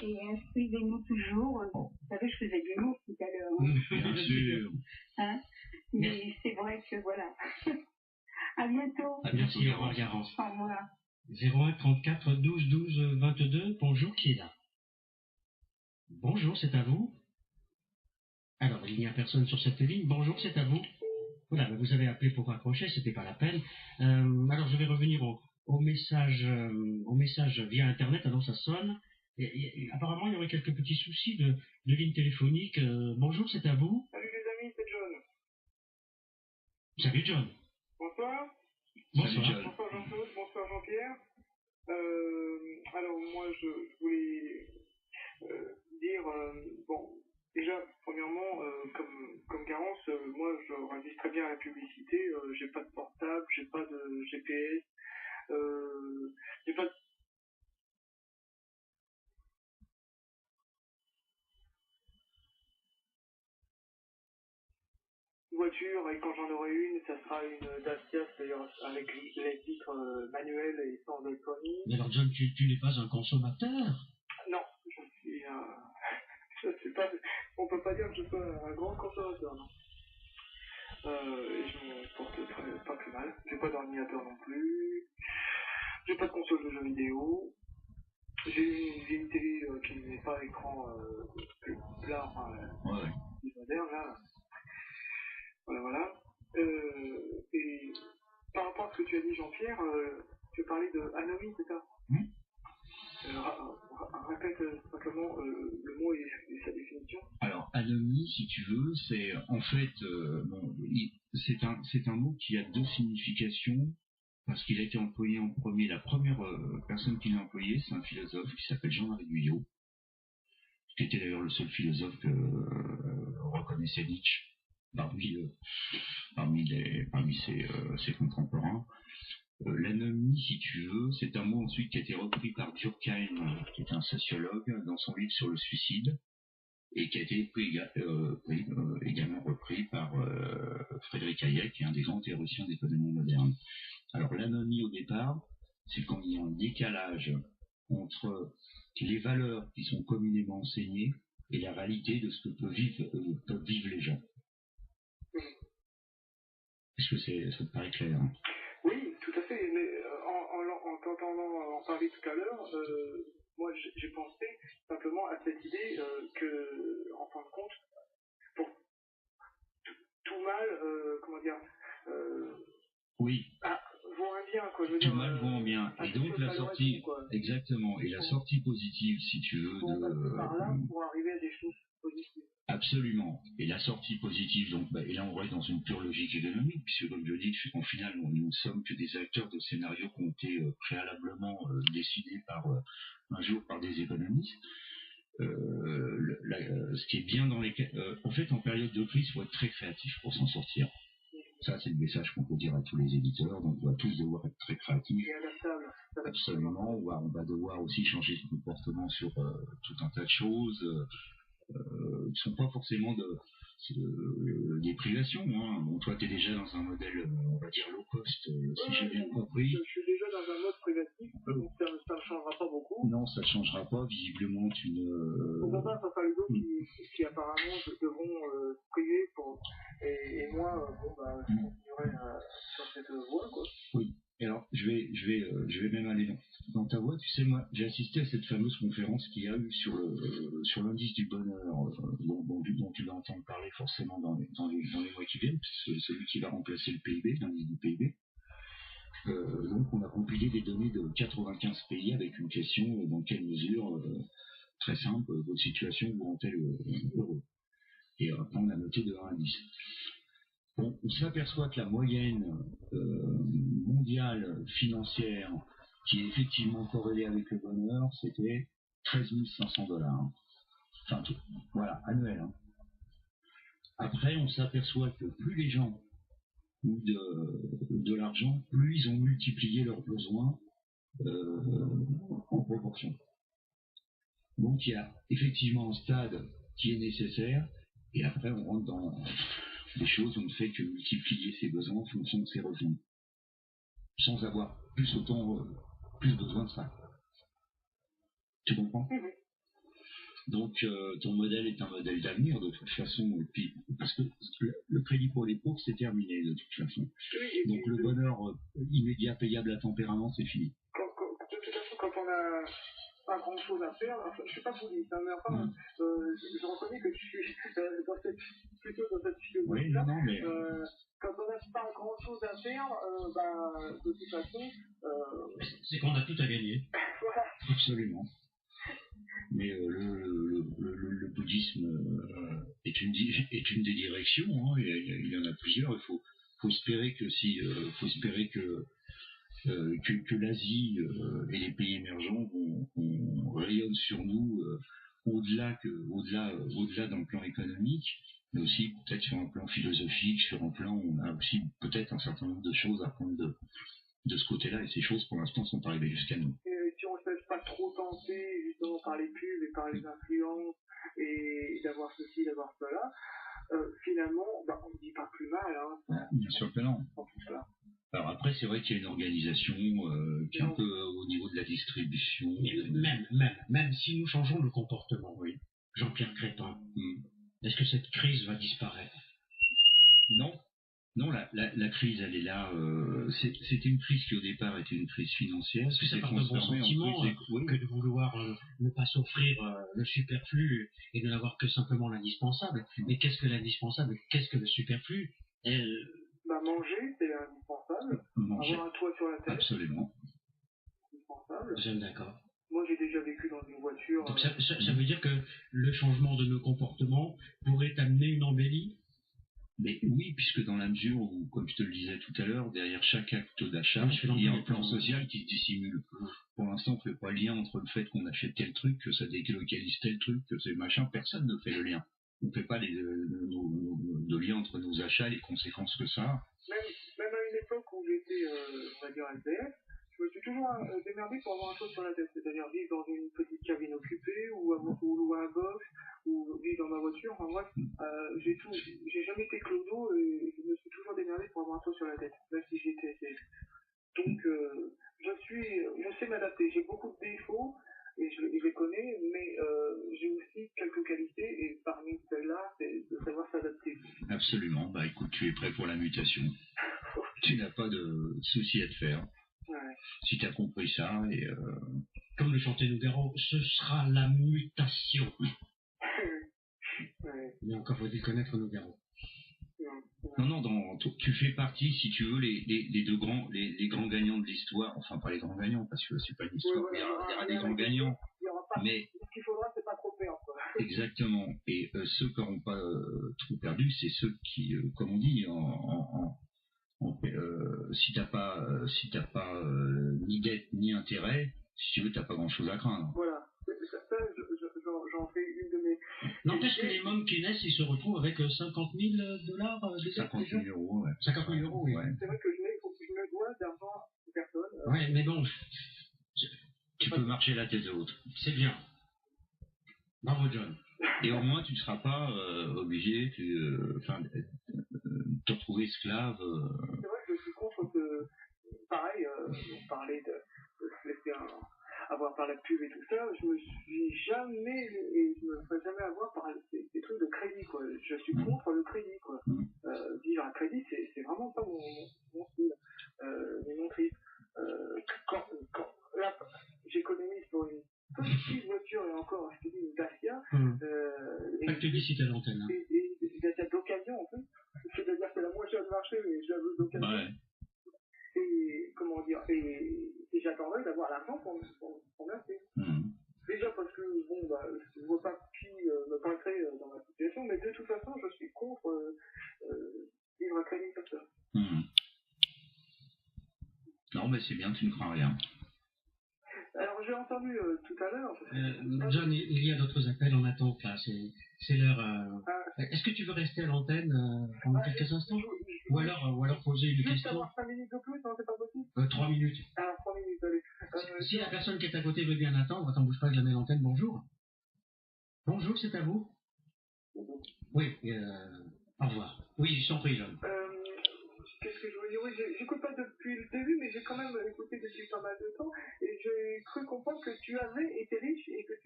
et inscrivez-nous toujours. Vous savez, je faisais de l'humour tout à l'heure. Bien sûr. Hein, mais c'est vrai que voilà. À bientôt. À bientôt, Garance. Garance. Au revoir. 01 34 12 12 22. Bonjour, qui est là? Bonjour, c'est à vous. Alors, il n'y a personne sur cette ligne. Bonjour, c'est à vous. Voilà, vous avez appelé pour raccrocher, c'était pas la peine. Alors, je vais revenir au message via Internet. Alors, ça sonne. Et apparemment, il y aurait quelques petits soucis de ligne téléphonique. Bonjour, c'est à vous. Salut les amis, c'est John. Salut, John. Bonsoir. Bonsoir. Salut, John. Bonsoir Jean-Claude, bonsoir Jean-Pierre. Alors, moi, je voulais dire, bon, déjà, premièrement, comme Garance, moi, je résiste très bien à la publicité. J'ai pas de portable, j'ai pas de GPS, j'ai pas de voiture, et quand j'en aurai une, ça sera une Dacia, c'est-à-dire avec les titres manuels et sans électronique. Mais alors, John, tu n'es pas un consommateur? Non, je suis je sais pas, on peut pas dire que je sois un grand consommateur, non. Et je me porte pas plus mal. J'ai pas d'ordinateur non plus. J'ai pas de console de jeux vidéo. J'ai une télé qui n'est pas écran plat, enfin, ouais. moderne, là. Voilà. Et par rapport à ce que tu as dit, Jean-Pierre, tu parlais de anomie, c'est ça? Répète simplement le mot et sa définition. Alors, anomie, si tu veux, c'est en fait, c'est un mot qui a deux significations, parce qu'il a été employé en premier. La première personne qui l'a employé, c'est un philosophe qui s'appelle Jean-Marie Guyot, qui était d'ailleurs le seul philosophe que reconnaissait Nietzsche parmi ses contemporains. L'anomie, si tu veux, c'est un mot ensuite qui a été repris par Durkheim, qui est un sociologue, dans son livre sur le suicide, et qui a été également repris par Frédéric Hayek, qui est un des grands théoriciens d'économie moderne. Alors l'anomie au départ, c'est quand il y a un décalage entre les valeurs qui sont communément enseignées et la réalité de ce que peuvent vivre les gens. Est-ce que ça te paraît clair, hein? Oui, tout à fait, mais en t'entendant en parler tout à l'heure, moi j'ai pensé simplement à cette idée que, en fin de compte, pour tout mal, comment dire, oui. Vaut un bien, quoi, je veux tout dire. Tout mal vaut un bien. Et donc la sortie, exactement, et la sortie positive, si tu veux, par là, pour arriver à des choses positives. Absolument. Et la sortie positive, donc, et là on va être dans une pure logique économique, puisque comme je dis, en final, nous ne sommes que des acteurs de scénarios qui ont été préalablement décidés un jour par des économistes. Ce qui est bien dans les... en fait, en période de crise, il faut être très créatif pour s'en sortir. Ça, c'est le message qu'on peut dire à tous les éditeurs. Donc, on va tous devoir être très créatifs. Et adaptable. Absolument. On va devoir aussi changer de comportement sur tout un tas de choses. Qui ne sont pas forcément des privations. Hein. Bon, toi, tu es déjà dans un modèle, on va dire, low cost, si j'ai bien compris. Je suis déjà dans un mode privatif, donc ça ne changera pas beaucoup. Non, ça ne changera pas. Visiblement, tu ne... Au contraire, ça sera les autres qui apparemment devront priver pour... Et moi, je continuerai sur cette voie, quoi. Oui. Et alors, je vais même aller dans ta voie. Tu sais, moi, j'ai assisté à cette fameuse conférence qu'il y a eu sur l'indice du bonheur, dont tu vas entendre parler forcément dans les mois qui viennent, c'est celui qui va remplacer le PIB, l'indice du PIB. Donc, on a compilé des données de 95 pays avec une question dans quelle mesure, très simple, votre situation vous rend-elle heureux. Et après, on a noté de 1 à 10. Bon, on s'aperçoit que la moyenne mondiale financière, qui est effectivement corrélée avec le bonheur, c'était 13 500 $. Enfin, voilà, annuel. Hein. Après, on s'aperçoit que plus les gens ont de l'argent, plus ils ont multiplié leurs besoins en proportion. Donc, il y a effectivement un stade qui est nécessaire, et après, on rentre dans des choses où on ne fait que multiplier ses besoins en fonction de ses revenus, sans avoir plus besoin de ça. Tu comprends? Donc ton modèle est un modèle d'avenir de toute façon, et puis, parce que le crédit pour les pauvres c'est terminé de toute façon. Donc le bonheur immédiat payable à tempérament c'est fini. De toute façon, quand on a pas grand chose à faire, enfin, je suis pas bouddhiste, hein, mais enfin, je reconnais que je suis plutôt dans cette philosophie. Oui, non, mais. Quand on n'a pas grand chose à faire, de toute façon. C'est qu'on a tout à gagner. Voilà. Absolument. Mais le bouddhisme est une des directions, hein, il y en a plusieurs. Il faut espérer que l'Asie et les pays émergents vont rayonnent sur nous au-delà dans le plan économique, mais aussi peut-être sur un plan philosophique, sur un plan où on a aussi peut-être un certain nombre de choses à prendre de ce côté-là, et ces choses pour l'instant sont arrivées jusqu'à nous. Et si on ne se laisse pas trop tenter justement par les pubs et par les influences et d'avoir ceci, d'avoir cela, finalement, on ne dit pas plus mal. Hein, bien sûr que non. Alors après, c'est vrai qu'il y a une organisation qui est un peu au niveau de la distribution. Même si nous changeons de comportement, oui. Jean-Pierre Crépin, est-ce que cette crise va disparaître? Non, la crise, elle est là. C'était une crise qui, au départ, était une crise financière. Est-ce que c'est par de bon sentiment que de vouloir ne pas s'offrir le superflu et de n'avoir que simplement l'indispensable? Mais qu'est-ce que l'indispensable? Qu'est-ce que le superflu? Manger, c'est indispensable. Avoir un toit sur la tête. Absolument. Indispensable. J'aime d'accord. Moi, j'ai déjà vécu dans une voiture. Donc ça veut dire que le changement de nos comportements pourrait amener une embellie? Mais oui, puisque dans la mesure où, comme je te le disais tout à l'heure, derrière chaque acte d'achat, il y a un plan social qui se dissimule. Pour l'instant, on ne fait pas le lien entre le fait qu'on achète tel truc, que ça délocalise tel truc, que c'est machin, personne ne fait le lien. On ne fait pas de lien entre nos achats et les conséquences que ça a. Même à une époque où j'étais, on va dire, SDF, je me suis toujours démerdé pour avoir un toit sur la tête, c'est-à-dire vivre dans une petite cabine occupée ou louer un box ou vivre dans ma voiture. Enfin bref, j'ai jamais été clodo et je me suis toujours démerdé pour avoir un toit sur la tête, même si j'étais SDF. Donc je sais m'adapter. J'ai beaucoup de défauts et je les connais, mais j'ai aussi quelques qualités et parmi celles-là, c'est de savoir s'adapter. Absolument. Bah écoute, tu es prêt pour la mutation. Tu n'as pas de souci à te faire. Ouais. Si tu as compris ça, et comme le chantait Nougaro, ce sera la mutation. Ouais. Mais encore faut-il connaître Nougaro. Non, tu fais partie, si tu veux, les grands gagnants de l'histoire. Enfin, pas les grands gagnants, parce que c'est pas une histoire, il y aura des grands gagnants. Mais ce qu'il faudra, c'est pas trop perdre. Exactement. Et ceux qui n'auront pas trop perdu, c'est ceux qui, comme on dit, si t'as pas ni dette ni intérêt, si tu veux, t'as pas grand-chose à craindre. Voilà. Ça, j'en fais une de mes... N'empêche que les mômes qui naissent, ils se retrouvent avec 50 000 dollars 50 000 euros, ouais. 50 000 euros, oui. Ouais. C'est vrai que je ne dois d'argent à personne. Ouais, mais bon... Tu peux marcher la tête haute. C'est bien. Bravo, John. Et au moins, tu ne seras pas obligé de te retrouver esclave. C'est vrai que je suis contre que... Pareil, on parlait de se laisser avoir par la pub et tout ça, je me suis jamais, et je me ferai jamais avoir par ces trucs de crédit, quoi. Je suis contre le crédit, quoi. Vivre à crédit, c'est vraiment pas mon style, ni mon trip. Là, j'économise pour une petite voiture, et encore, je te dis, une Dacia. Pas de publicité à l'antenne. Hein. Et une Dacia d'occasion, en fait. C'est-à-dire que c'est la moins chère du marché, mais je la veux d'occasion. Ouais. Et comment dire, et j'attendrai d'avoir l'argent pour m'acheter. Déjà parce que je ne vois pas qui me parlerait dans ma situation, mais de toute façon je suis contre vivre à crédit comme ça. Non, mais c'est bien, tu ne crains rien. Alors j'ai entendu tout à l'heure. John, il y a d'autres appels en attente là, c'est l'heure. Est-ce que tu veux rester à l'antenne pendant quelques instants? Ou alors poser une question? Avoir 5 minutes de plus, non, c'est pas possible? 3 minutes. Alors 3 minutes, allez. Si la personne qui est à côté veut bien attendre, attends, bouge pas que je la mets à l'antenne. Bonjour. Bonjour, c'est à vous? Oui, au revoir. Oui, je t'en prie, John. Qu'est-ce que je veux dire? Oui, j'écoute pas depuis le début, mais j'ai quand même écouté depuis pas mal de temps, et j'ai cru comprendre que tu avais été riche et que tu